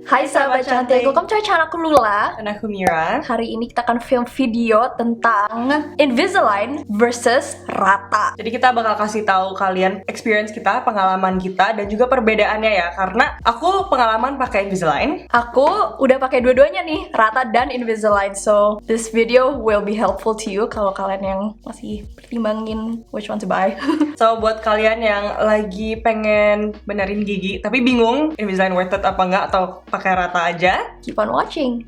Hai sahabat cantik, welcome to our channel, aku Lula. Dan aku Mira. Hari ini kita akan film video tentang Invisalign versus Rata. Jadi kita bakal kasih tahu kalian experience kita, pengalaman kita, dan juga perbedaannya ya. Karena aku pengalaman pakai Invisalign. Aku udah pakai dua-duanya nih, Rata dan Invisalign. So this video will be helpful to you kalau kalian yang masih pertimbangin which one to buy. So buat kalian yang lagi pengen benerin gigi tapi bingung Invisalign worth it apa enggak atau pakai Rata aja, Keep on watching.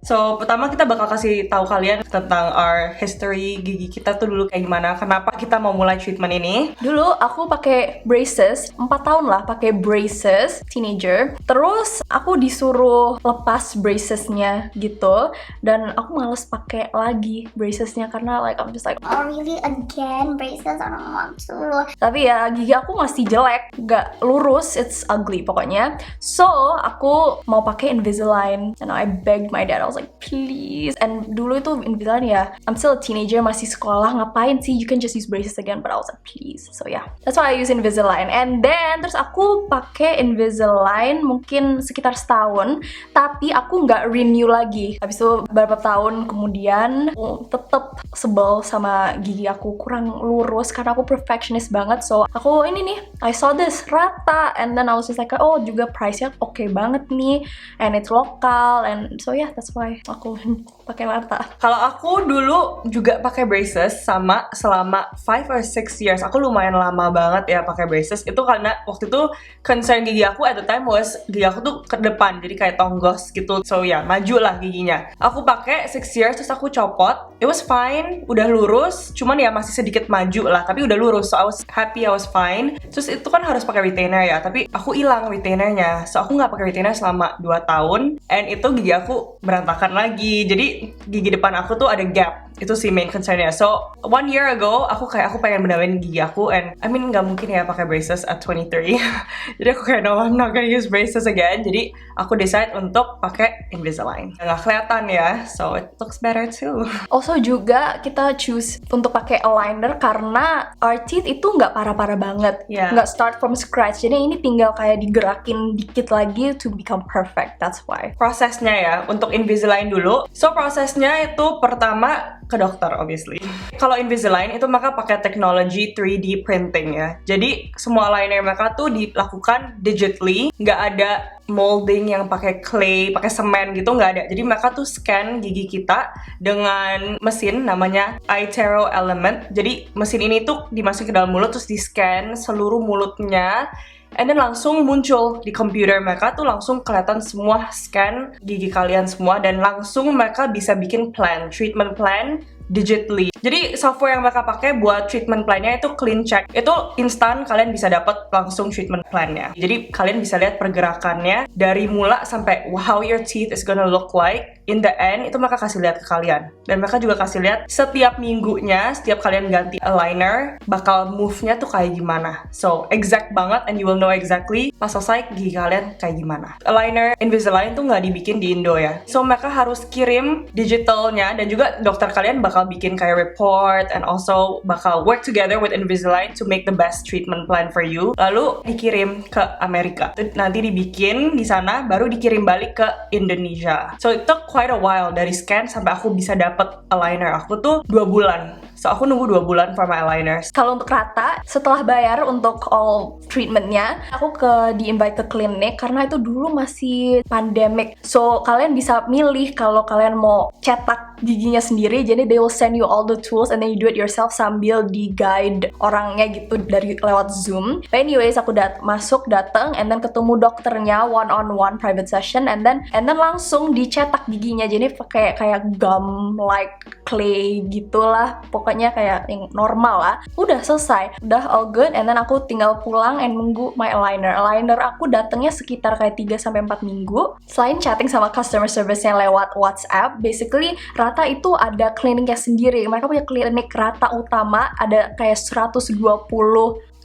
So, pertama kita bakal kasih tahu kalian tentang our history gigi kita tuh dulu kayak gimana, kenapa kita mau mulai treatment ini. Dulu aku pakai braces, 4 tahun lah pakai braces, teenager. Terus aku disuruh lepas bracesnya gitu, dan aku males pakai lagi bracesnya karena like I'm just like, Oh really again braces? I don't want to. tapi ya gigi aku masih jelek, gak lurus, it's ugly pokoknya. So aku mau pakai Invisalign, and I begged my dad, I was like please. And dulu itu Invisalign ya, I'm still a teenager, masih sekolah, ngapain sih, you can just use braces again. But I was like please. So yeah, that's why I use Invisalign. And then terus aku pakai Invisalign mungkin sekitar setahun, tapi aku nggak renew lagi. Habis itu beberapa tahun kemudian aku tetap sebel sama gigi aku kurang lurus karena aku perfectionist banget. So aku ini nih, I saw this Rata, and then I was just like, oh juga price-nya oke banget nih, and it's lokal, and so yeah, that's why aku pakai Rata. Kalau aku dulu juga pakai braces sama selama 5 or 6 years. Aku lumayan lama banget ya pakai braces. Itu karena waktu itu concern gigi aku at the time was gigi aku tuh ke depan, jadi kayak tonggos gitu. So ya, maju lah giginya. Aku pakai 6 years terus aku copot. It was fine, udah lurus, cuman ya masih sedikit maju lah, tapi udah lurus. So I was happy, I was fine. Terus itu kan harus pakai retainer ya, tapi aku hilang retainernya. So aku nggak pakai retainer selama 2 tahun, and itu gigi aku berantakan lagi. Jadi gigi depan aku tuh ada gap. Itu sih main concernnya. So 1 year ago aku pengen benerin gigi aku, and I mean nggak mungkin ya pakai braces at 23. Jadi aku kayak no, I'm not gonna use braces again. Jadi aku decide untuk pakai Invisalign. Nggak kelihatan ya, so it looks better too. Also juga kita choose untuk pakai aligner karena our teeth itu nggak parah-parah banget, Yeah. nggak start from scratch. Jadi ini tinggal kayak digerakin dikit lagi to become perfect. That's why. Prosesnya ya, untuk Invisalign dulu. So prosesnya itu pertama ke dokter obviously. Kalau Invisalign itu maka pakai teknologi 3D printing ya. Jadi semua aligner mereka tuh dilakukan digitally, nggak ada molding yang pakai clay, pakai semen gitu, nggak ada. Jadi mereka tuh scan gigi kita dengan mesin namanya iTero Element. Jadi mesin ini tuh dimasukin ke dalam mulut terus di scan seluruh mulutnya, and then langsung muncul di komputer mereka tuh, langsung kelihatan semua scan gigi kalian semua, dan langsung mereka bisa bikin plan, treatment plan digitally. Jadi software yang mereka pakai buat treatment plan-nya itu CleanCheck. Itu instan, kalian bisa dapat langsung treatment plan-nya. Jadi kalian bisa lihat pergerakannya dari mula sampai how your teeth is gonna look like in the end. Itu mereka kasih lihat ke kalian. Dan mereka juga kasih lihat setiap minggunya, setiap kalian ganti aligner, bakal move-nya tuh kayak gimana. So exact banget, and you will know exactly pas selesai gigi kalian kayak gimana. Aligner Invisalign tuh nggak dibikin di Indo ya. So mereka harus kirim digitalnya, dan juga dokter kalian bakal bikin kayak report, and also bakal work together with Invisalign to make the best treatment plan for you. Lalu dikirim ke Amerika. Nanti dibikin di sana, baru dikirim balik ke Indonesia. So it took quite a while dari scan sampai aku bisa dapet aligner. Aku tuh 2 bulan. So aku nunggu 2 bulan for my aligners. Kalau untuk Rata, setelah bayar untuk all treatmentnya, aku di-invite ke klinik karena itu dulu masih pandemic. So kalian bisa milih kalau kalian mau cetak giginya sendiri, jadi they will send you all the tools and then you do it yourself sambil di-guide orangnya gitu dari lewat Zoom. But anyways, aku masuk, datang, and then ketemu dokternya one-on-one private session, and then langsung dicetak giginya. Jadi pakai kayak gum like clay gitulah, pokoknya kayak yang normal lah. Udah selesai, udah all good, and then aku tinggal pulang and nunggu my aligner. Aligner aku datangnya sekitar kayak 3-4 minggu. Selain chatting sama customer service-nya lewat WhatsApp, basically Rata itu ada kliniknya sendiri. Mereka punya klinik Rata utama, ada kayak 120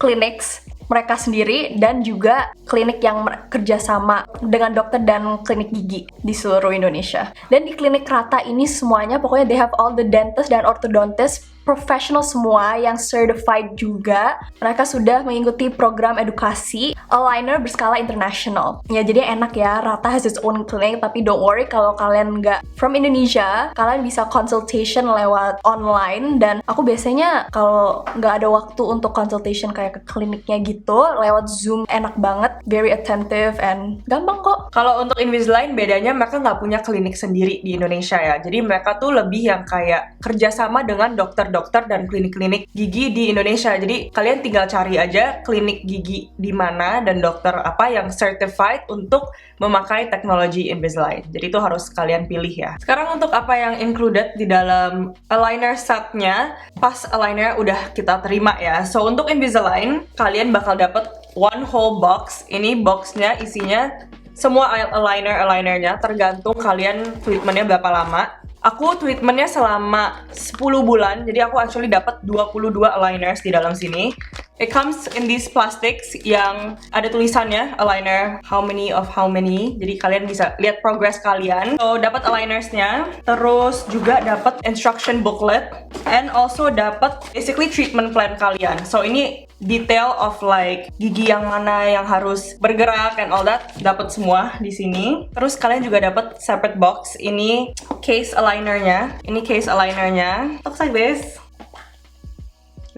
klinik mereka sendiri, dan juga klinik yang kerjasama dengan dokter dan klinik gigi di seluruh Indonesia. Dan di klinik Rata ini semuanya, pokoknya they have all the dentist dan orthodontist professional semua yang certified juga. Mereka sudah mengikuti program edukasi aligner berskala internasional. Ya, jadi enak ya, Rata has its own clinic, tapi don't worry kalau kalian nggak from Indonesia, kalian bisa consultation lewat online, dan aku biasanya kalau nggak ada waktu untuk consultation kayak ke kliniknya gitu, lewat Zoom enak banget, very attentive and gampang kok. Kalau untuk Invisalign bedanya mereka nggak punya klinik sendiri di Indonesia ya. Jadi mereka tuh lebih yang kayak kerjasama dengan dokter-dokter dan klinik-klinik gigi di Indonesia. Jadi kalian tinggal cari aja klinik gigi di mana dan dokter apa yang certified untuk memakai teknologi Invisalign. Jadi itu harus kalian pilih ya. Sekarang untuk apa yang included di dalam aligner setnya, pas aligner udah kita terima ya. So untuk Invisalign kalian bakal dapet one whole box. Ini boxnya isinya semua alignernya, tergantung kalian treatmentnya berapa lama. Aku treatmentnya selama 10 bulan, jadi aku actually dapat 22 aligners di dalam sini. It comes in these plastics yang ada tulisannya aligner how many of how many. Jadi kalian bisa lihat progress kalian. So dapat alinersnya, terus juga dapat instruction booklet, and also dapat basically treatment plan kalian. So ini detail of like gigi yang mana yang harus bergerak and all that, dapat semua di sini. Terus kalian juga dapat separate box. Ini case alignernya. Ini case alignernya. Looks like this.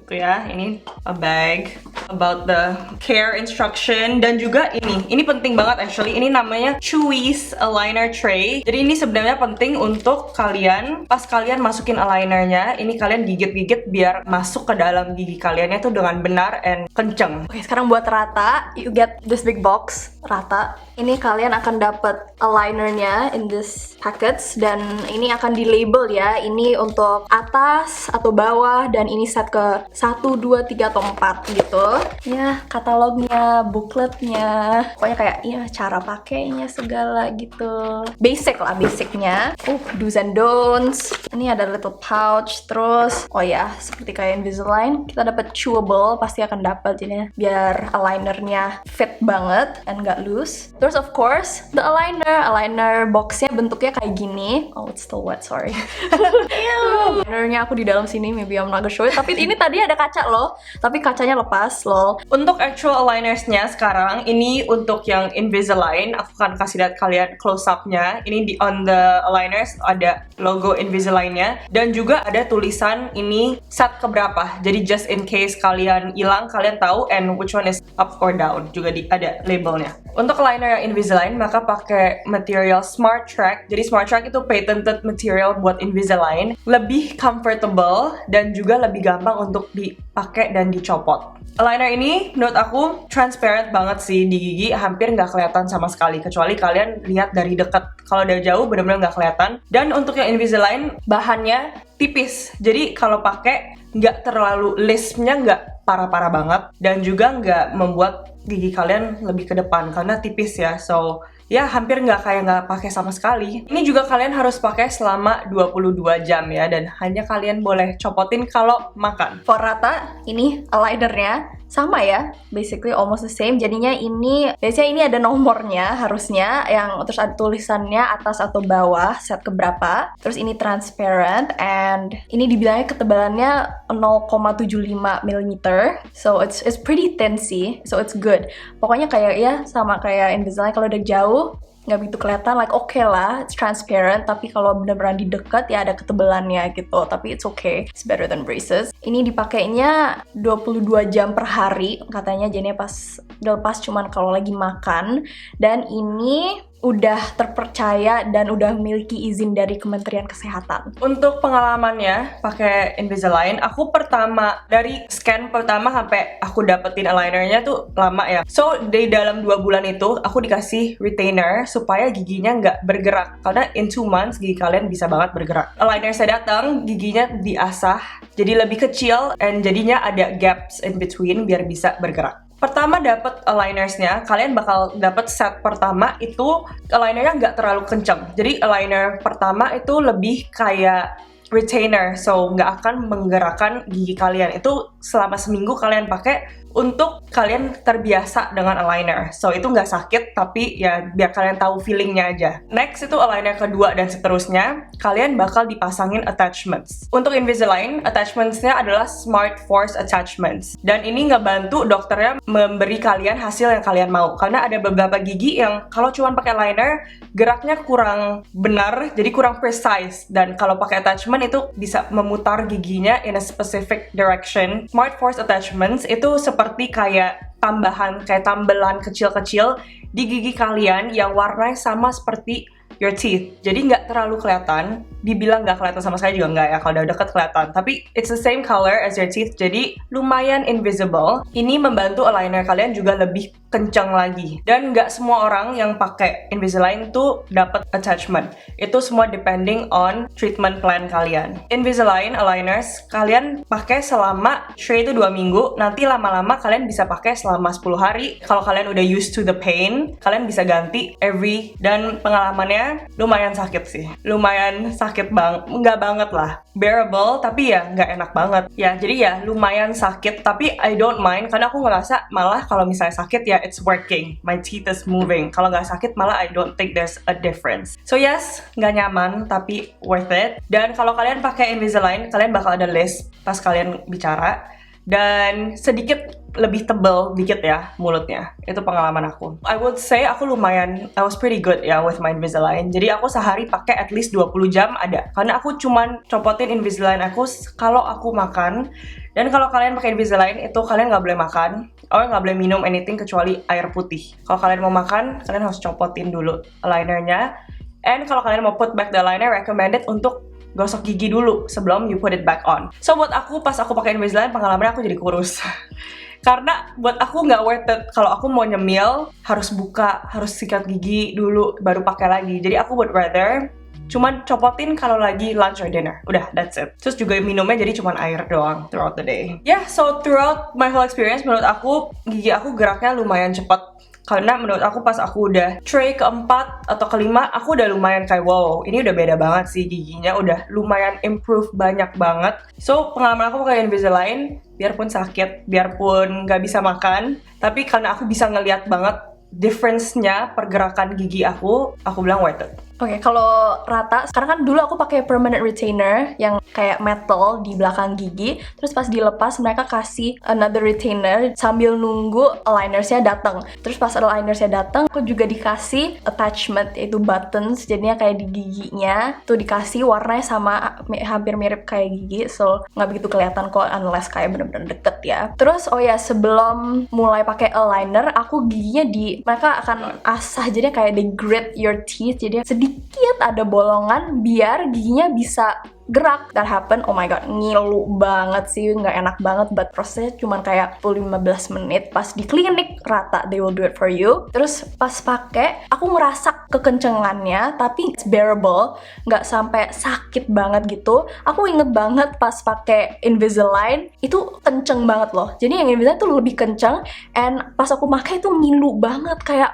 Gitu ya, ini a bag about the care instruction, dan juga ini penting banget actually, ini namanya Chewy's aligner tray. Jadi ini sebenarnya penting untuk kalian pas kalian masukin alignernya, ini kalian gigit-gigit biar masuk ke dalam gigi kaliannya tuh dengan benar and kenceng. Oke, sekarang buat Rata, you get this big box. Rata, ini kalian akan dapat alignernya in this package, dan ini akan di label ya, ini untuk atas atau bawah, dan ini set ke 1, 2, 3, atau 4 gitu ya. Katalognya, bookletnya, pokoknya kayak ya cara pakainya segala gitu, basic lah basicnya. Do's and don'ts. Ini ada little pouch. Terus oh ya, seperti kayak Invisalign, kita dapat chewable, pasti akan dapat ini biar alignernya fit banget and gak loose. Terus of course the aligner boxnya bentuknya kayak gini. Oh, it's still wet, sorry. Alinernya aku di dalam sini, maybe I'm not gonna show it, tapi ini tadi ada kaca loh, tapi kacanya lepas lol. Untuk actual alinersnya sekarang, ini untuk yang Invisalign, aku akan kasih lihat kalian close up-nya. Ini on the aligners ada logo Invisalign-nya, dan juga ada tulisan ini set keberapa. Jadi just in case kalian hilang, kalian tahu and which one is up or down. Juga ada labelnya. Untuk aligner yang Invisalign, maka pakai material Smart Track. Jadi Smart Track itu patented material buat Invisalign, lebih comfortable dan juga lebih gampang untuk dipakai dan dicopot. Aligner ini menurut aku transparent banget sih di gigi, hampir nggak kelihatan sama sekali kecuali kalian lihat dari dekat. Kalau dari jauh benar-benar nggak kelihatan. Dan untuk yang Invisalign bahannya tipis, jadi kalau pakai nggak terlalu lispnya nggak parah-parah banget, dan juga nggak membuat gigi kalian lebih ke depan karena tipis ya. So ya hampir nggak pakai sama sekali. Ini juga kalian harus pakai selama 22 jam ya, dan hanya kalian boleh copotin kalau makan. For Rata, ini alignernya sama ya, basically almost the same. Jadinya ini, biasanya ini ada nomornya harusnya, yang terus ada tulisannya atas atau bawah, set keberapa. Terus ini transparent, and ini dibilangnya ketebalannya 0,75 mm. So it's pretty thin sih, so it's good. Pokoknya kayak ya sama kayak Invisalign, kalau dari jauh nggak begitu kelihatan, like oke lah, it's transparent, tapi kalau bener-bener di dekat ya ada ketebalannya gitu, tapi it's okay, it's better than braces. Ini dipakainya 22 jam per hari katanya, jadinya pas dilepas cuman kalau lagi makan, dan ini udah terpercaya dan udah memiliki izin dari Kementerian Kesehatan. Untuk pengalamannya pakai Invisalign, aku pertama dari scan pertama sampai aku dapetin alignernya tuh lama ya. So di dalam 2 bulan itu aku dikasih retainer supaya giginya nggak bergerak, karena in 2 months gigi kalian bisa banget bergerak. Aligner saya datang, giginya diasah jadi lebih kecil, and jadinya ada gaps in between biar bisa bergerak. Pertama dapat alinersnya, kalian bakal dapat set pertama itu alinernya nggak terlalu kenceng. Jadi aligner pertama itu lebih kayak retainer, so nggak akan menggerakkan gigi kalian. Itu selama seminggu kalian pakai untuk kalian terbiasa dengan aligner. So itu nggak sakit, tapi ya biar kalian tahu feelingnya aja. Next itu aligner kedua dan seterusnya, kalian bakal dipasangin attachments. Untuk Invisalign, attachmentsnya adalah Smart Force Attachments. Dan ini ngebantu dokternya memberi kalian hasil yang kalian mau. Karena ada beberapa gigi yang kalau cuma pakai liner, geraknya kurang benar, jadi kurang precise. Dan kalau pakai attachment itu bisa memutar giginya in a specific direction. Smart Force Attachments itu seperti kayak tambelan kecil-kecil di gigi kalian yang warnanya sama seperti your teeth. Jadi nggak terlalu kelihatan. Dibilang nggak kelihatan sama sekali juga nggak ya, kalau udah deket kelihatan. Tapi it's the same color as your teeth, jadi lumayan invisible. Ini membantu aligner kalian juga lebih kencang lagi. Dan nggak semua orang yang pakai Invisalign tuh dapat attachment. Itu semua depending on treatment plan kalian. Invisalign aligners kalian pakai selama tray itu 2 minggu. Nanti lama-lama kalian bisa pakai selama 10 hari. Kalau kalian udah used to the pain, kalian bisa ganti every. Dan pengalamannya lumayan sakit sih. Lumayan sakit banget. Nggak banget lah. Bearable, tapi ya nggak enak banget. Ya, jadi ya lumayan sakit. Tapi I don't mind, karena aku ngerasa malah kalau misalnya sakit ya it's working. My teeth is moving. Kalau nggak sakit malah I don't think there's a difference. So yes, nggak nyaman tapi worth it. Dan kalau kalian pakai Invisalign, kalian bakal ada list pas kalian bicara. Dan sedikit lebih tebal dikit ya mulutnya. Itu pengalaman aku. I would say aku lumayan, I was pretty good ya with my Invisalign. Jadi aku sehari pakai at least 20 jam ada. Karena aku cuman copotin Invisalign aku kalau aku makan. Dan kalau kalian pakai Invisalign itu kalian nggak boleh makan. Nggak boleh minum anything kecuali air putih. Kalau kalian mau makan, kalian harus copotin dulu alignernya. And kalau kalian mau put back the aligner, recommended untuk gosok gigi dulu sebelum you put it back on. So buat aku, pas aku pakai Invisalign, pengalamannya aku jadi kurus. Karena buat aku nggak worth it. Kalau aku mau nyemil, harus buka, harus sikat gigi dulu, baru pakai lagi. Jadi aku would rather cuman copotin kalau lagi lunch or dinner. Udah, that's it. Terus juga minumnya jadi cuman air doang throughout the day. Yeah, so throughout my whole experience, menurut aku, gigi aku geraknya lumayan cepat. Karena menurut aku pas aku udah tray keempat atau kelima, aku udah lumayan kayak wow, ini udah beda banget sih giginya, udah lumayan improve banyak banget. So pengalaman aku pakai Invisalign, biarpun sakit, biarpun gak bisa makan, tapi karena aku bisa ngeliat banget difference-nya pergerakan gigi aku bilang worth it. Oke, kalau Rata, sekarang kan dulu aku pakai permanent retainer yang kayak metal di belakang gigi. Terus pas dilepas mereka kasih another retainer sambil nunggu alinersnya datang. Terus pas alinersnya datang, aku juga dikasih attachment yaitu buttons. Jadinya kayak di giginya tuh dikasih warnanya sama hampir mirip kayak gigi. So nggak begitu kelihatan kok unless kayak bener-bener deket ya. Terus oh ya, sebelum mulai pakai aligner, aku giginya mereka akan asah, jadinya kayak they grit your teeth, jadi sedikit ada bolongan biar giginya bisa gerak. That happen, oh my god, ngilu banget sih, nggak enak banget. But prosesnya cuma kayak 15 menit. Pas di klinik Rata, they will do it for you. Terus pas pakai, aku ngerasa kekencengannya, tapi it's bearable, nggak sampai sakit banget gitu. Aku inget banget pas pakai Invisalign, itu kenceng banget loh. Jadi yang Invisalign tuh lebih kenceng, and pas aku pakai itu ngilu banget, kayak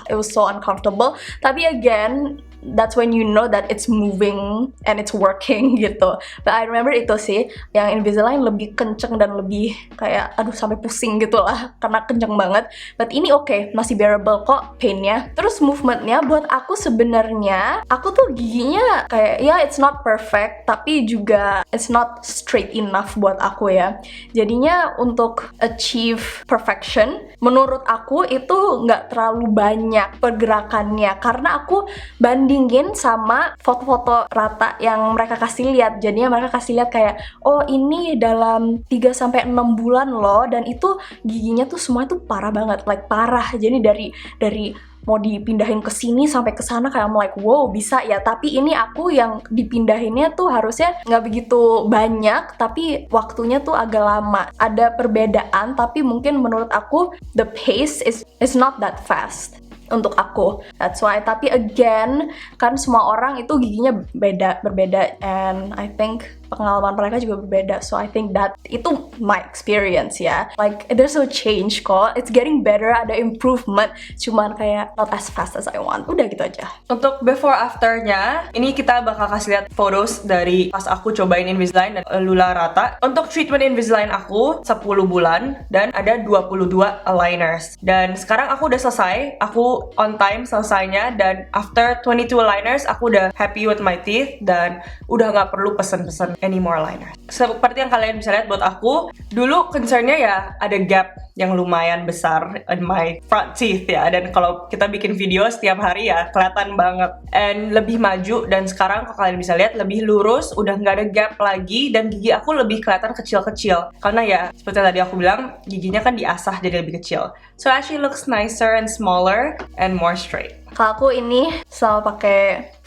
it was so uncomfortable. Tapi again, that's when you know that it's moving and it's working gitu. But I remember itu sih, yang Invisalign lebih kenceng dan lebih kayak aduh sampai pusing gitu lah karena kenceng banget. But ini oke, masih bearable kok painnya. Terus movementnya buat aku sebenarnya, aku tuh giginya kayak ya it's not perfect, tapi juga it's not straight enough buat aku ya. Jadinya untuk achieve perfection, menurut aku itu nggak terlalu banyak pergerakannya karena aku bandingin sama foto-foto Rata yang mereka kasih lihat. Jadinya mereka kasih lihat kayak, oh ini dalam 3-6 bulan loh, dan itu giginya tuh semua tuh parah banget, like parah. Jadi dari mau dipindahin ke sini sampai ke sana kayak I'm like wow bisa ya. Tapi ini aku yang dipindahinnya tuh harusnya nggak begitu banyak, tapi waktunya tuh agak lama. Ada perbedaan, tapi mungkin menurut aku the pace is not that fast untuk aku. That's why. Tapi again, kan semua orang itu giginya berbeda, and I think pengalaman mereka juga berbeda. So I think that itu my experience ya. Like there's no change kok, it's getting better, ada improvement, cuman kayak not as fast as I want. Udah gitu aja. Untuk before afternya, ini kita bakal kasih lihat photos dari pas aku cobain Invisalign dan Lula Rata. Untuk treatment Invisalign aku 10 bulan dan ada 22 aligners. Dan sekarang aku udah selesai, aku on time selesainya, dan after 22 aligners aku udah happy with my teeth dan udah nggak perlu pesen-pesen any more aligners. Seperti yang kalian bisa lihat, buat aku dulu concernnya ya ada gap yang lumayan besar in my front teeth ya, dan kalau kita bikin video setiap hari ya kelihatan banget. And lebih maju, dan sekarang kalau kalian bisa lihat lebih lurus, udah nggak ada gap lagi, dan gigi aku lebih kelihatan kecil-kecil karena ya seperti yang tadi aku bilang, giginya kan diasah jadi lebih kecil. So actually looks nicer and smaller and more straight. Kalau aku ini selalu pakai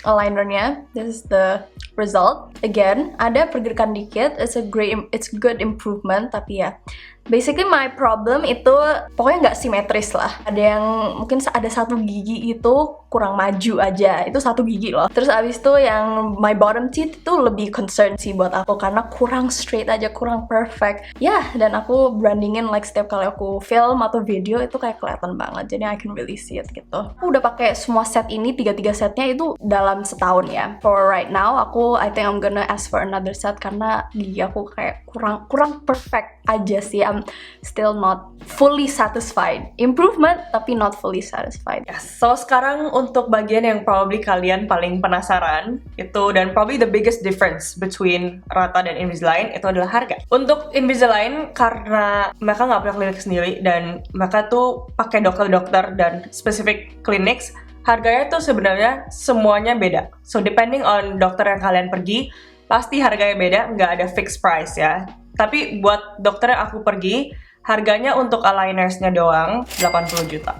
alignernya. This is the result. Again, ada pergerakan dikit. It's good improvement. Tapi ya, basically my problem itu pokoknya nggak simetris lah. Ada yang mungkin ada satu gigi itu kurang maju aja. Itu satu gigi loh. Terus abis itu yang my bottom teeth itu lebih concern sih buat aku karena kurang straight aja, kurang perfect. Ya, dan aku brandingin like setiap kali aku film atau video itu kayak kelihatan banget. Jadi I can really see it gitu. Aku udah pakai semua set ini, 3 setnya itu dalam setahun ya. For right now, I think I'm gonna ask for another set karena gigi aku kayak kurang perfect aja sih. I'm still not fully satisfied. Improvement tapi not fully satisfied. Yes. So sekarang untuk bagian yang probably kalian paling penasaran itu, dan probably the biggest difference between Rata dan Invisalign, itu adalah harga. Untuk Invisalign karena mereka nggak punya klinik sendiri dan mereka tuh pakai dokter-dokter dan specific clinics, harganya tuh sebenarnya semuanya beda. So depending on dokter yang kalian pergi, pasti harganya beda, nggak ada fixed price ya. Tapi buat dokter yang aku pergi, harganya untuk alignersnya doang 80 juta.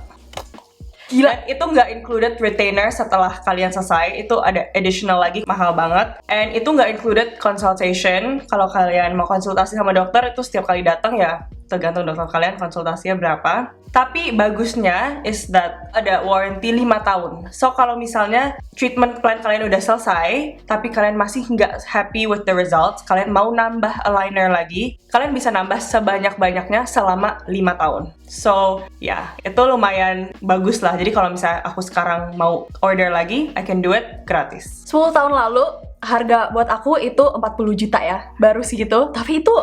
Gila, dan itu nggak included retainer setelah kalian selesai, itu ada additional lagi, mahal banget. And itu nggak included consultation. Kalau kalian mau konsultasi sama dokter, itu setiap kali datang ya, tergantung dokter kalian konsultasinya berapa. Tapi bagusnya is that ada warranty 5 tahun. So kalau misalnya treatment plan kalian udah selesai, tapi kalian masih nggak happy with the results, kalian mau nambah aligner lagi, kalian bisa nambah sebanyak-banyaknya selama 5 tahun. So ya, itu lumayan bagus lah. Jadi kalau misalnya aku sekarang mau order lagi, I can do it gratis. 10 tahun lalu, harga buat aku itu 40 juta ya, baru segitu. Tapi itu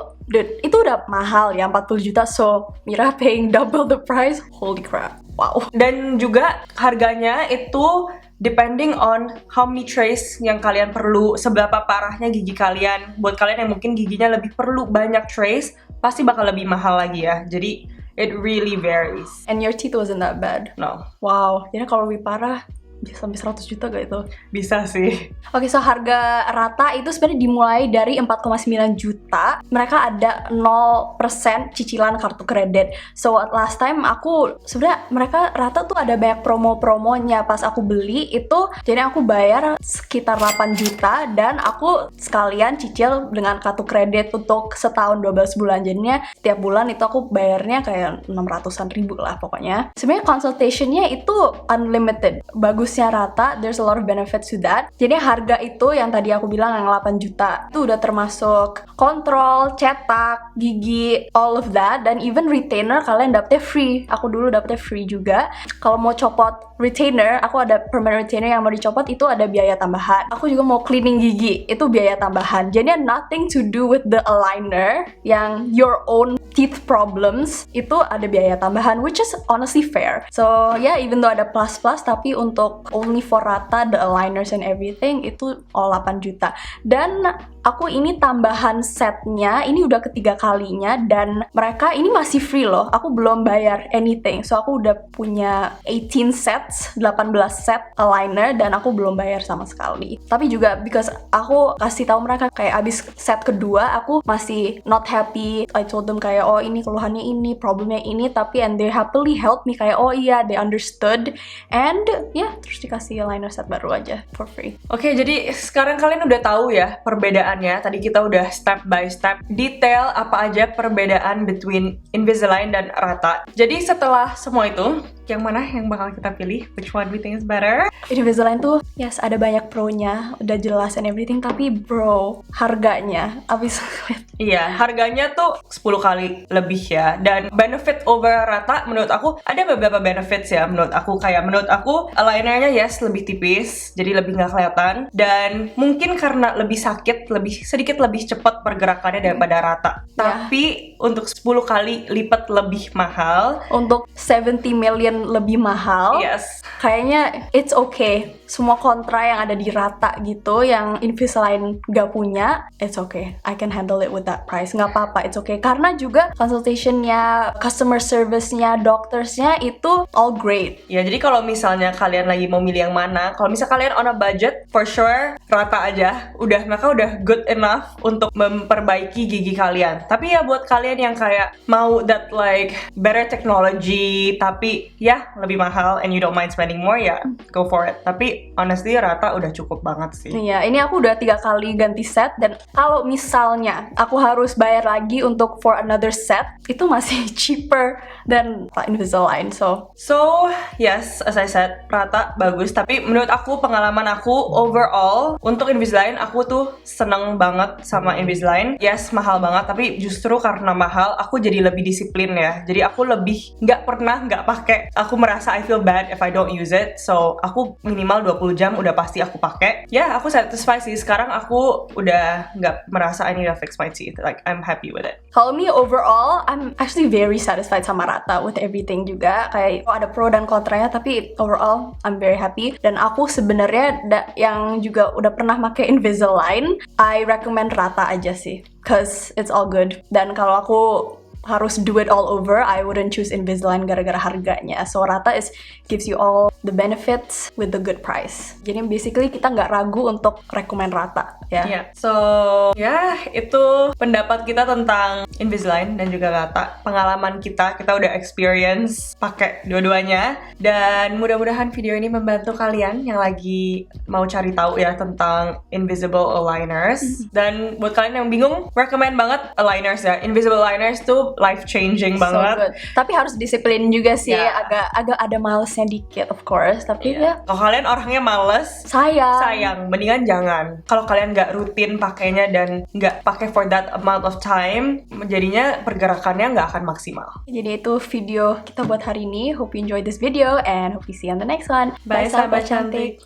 udah mahal ya, 40 juta. So Mira paying double the price, holy crap, wow. Dan juga harganya itu depending on how many trays yang kalian perlu, seberapa parahnya gigi kalian. Buat kalian yang mungkin giginya lebih perlu banyak trays, pasti bakal lebih mahal lagi ya. Jadi it really varies. And your teeth wasn't that bad? No. Wow, jadi kalau lebih parah bisa sampai 100 juta gak itu? Bisa sih. Oke, so harga Rata itu sebenarnya dimulai dari 4,9 juta. Mereka ada 0% cicilan kartu kredit. So last time aku sebenarnya mereka Rata tuh ada banyak promo-promonya pas aku beli itu. Jadi aku bayar sekitar 8 juta dan aku sekalian cicil dengan kartu kredit untuk setahun 12 bulan. Jadinya setiap bulan itu aku bayarnya kayak 600-an ribu lah pokoknya. Sebenarnya consultation-nya itu unlimited. Bagusnya Rata, there's a lot of benefits to that. Jadi harga itu yang tadi aku bilang yang 8 juta itu udah termasuk kontrol, cetak, gigi, all of that, dan even retainer kalian dapetnya free. Aku dulu dapetnya free juga. Kalau mau copot retainer, aku ada permanent retainer yang mau dicopot itu ada biaya tambahan. Aku juga mau cleaning gigi, itu biaya tambahan. Jadi nothing to do with the aligner yang your own teeth problems, itu ada biaya tambahan, which is honestly fair. So yeah, even though ada plus-plus, tapi untuk only for Rata, the aligners and everything, itu all 8 juta. Dan aku ini tambahan setnya, ini udah ketiga kalinya, dan mereka ini masih free loh. Aku belum bayar anything. So aku udah punya 18 sets, 18 set aligner, dan aku belum bayar sama sekali. Tapi juga because aku kasih tahu mereka kayak abis set kedua, aku masih not happy. I told them kayak, oh ini keluhannya ini, problemnya ini, tapi and they happily help me kayak, oh iya, they understood. And ya, terus dikasih aligner set baru aja for free. Oke, jadi sekarang kalian udah tahu ya perbedaannya. Tadi kita udah step by step detail apa aja perbedaan between Invisalign dan Rata. Jadi setelah semua itu, yang mana yang bakal kita pilih? Which one we think is better? Invisalign tuh, yes, ada banyak pro-nya, udah jelas and everything, tapi bro, harganya, abis Iya, harganya tuh 10 kali lebih ya. Dan benefit over Rata menurut aku ada beberapa benefits ya menurut aku. Kayak menurut aku alignernya yes lebih tipis, jadi lebih nggak kelihatan. Dan mungkin karena lebih sakit, sedikit lebih cepat pergerakannya daripada Rata. Tapi untuk 10 kali lipat lebih mahal. untuk 70 million lebih mahal. Yes. Kayaknya it's okay. Semua kontra yang ada di Rata gitu, yang Invisalign gak punya, it's okay. I can handle it with that price. Nggak apa-apa, it's okay. Karena juga consultation-nya, customer service-nya, doctors-nya itu all great. Ya, jadi kalau misalnya kalian lagi mau milih yang mana, kalau misalnya kalian on a budget, for sure Rata aja. Mereka udah good enough untuk memperbaiki gigi kalian. Tapi ya buat kalian yang kayak mau that like better technology, tapi ya lebih mahal and you don't mind spending more, ya go for it. Tapi honestly Rata udah cukup banget sih. Iya, ini aku udah 3 kali ganti set, dan kalau misalnya aku harus bayar lagi untuk for another set, itu masih cheaper than Invisalign. So yes, as I said, Rata bagus. Tapi menurut aku, pengalaman aku overall untuk Invisalign, aku tuh seneng banget sama Invisalign. Yes, mahal banget, tapi justru karena mahal, aku jadi lebih disiplin ya. Jadi aku lebih nggak pakai. Aku merasa I feel bad if I don't use it. So aku minimal 20 jam udah pasti aku pakai. Ya, aku satisfied sih. Sekarang aku udah nggak merasa I need to fix my teeth. Like, I'm happy with it. kalau me overall, I'm actually very satisfied sama Rata with everything juga. Kayak ada pro dan kontranya, tapi overall I'm very happy. Dan aku sebenarnya yang juga udah pernah pakai Invisalign, I recommend Rata aja sih, cause it's all good. Dan kalau aku harus do it all over, I wouldn't choose Invisalign gara-gara harganya. So Rata gives you all the benefits with the good price. Jadi basically kita nggak ragu untuk recommend Rata ya. Yeah. So itu pendapat kita tentang Invisalign dan juga Rata. Pengalaman kita udah experience pakai dua-duanya. Dan mudah-mudahan video ini membantu kalian yang lagi mau cari tahu ya tentang invisible aligners. Dan buat kalian yang bingung, recommend banget aligners ya. Invisible aligners tuh life-changing banget. Good. Tapi harus disiplin juga sih, Yeah. agak ada malesnya dikit of course. Tapi ya Kalau kalian orangnya males, sayang, mendingan jangan. Kalau kalian nggak rutin pakainya dan nggak pakai for that amount of time, jadinya pergerakannya nggak akan maksimal. Jadi itu video kita buat hari ini. Hope you enjoyed this video and hope you see you on the next one. Bye, sahabat cantik.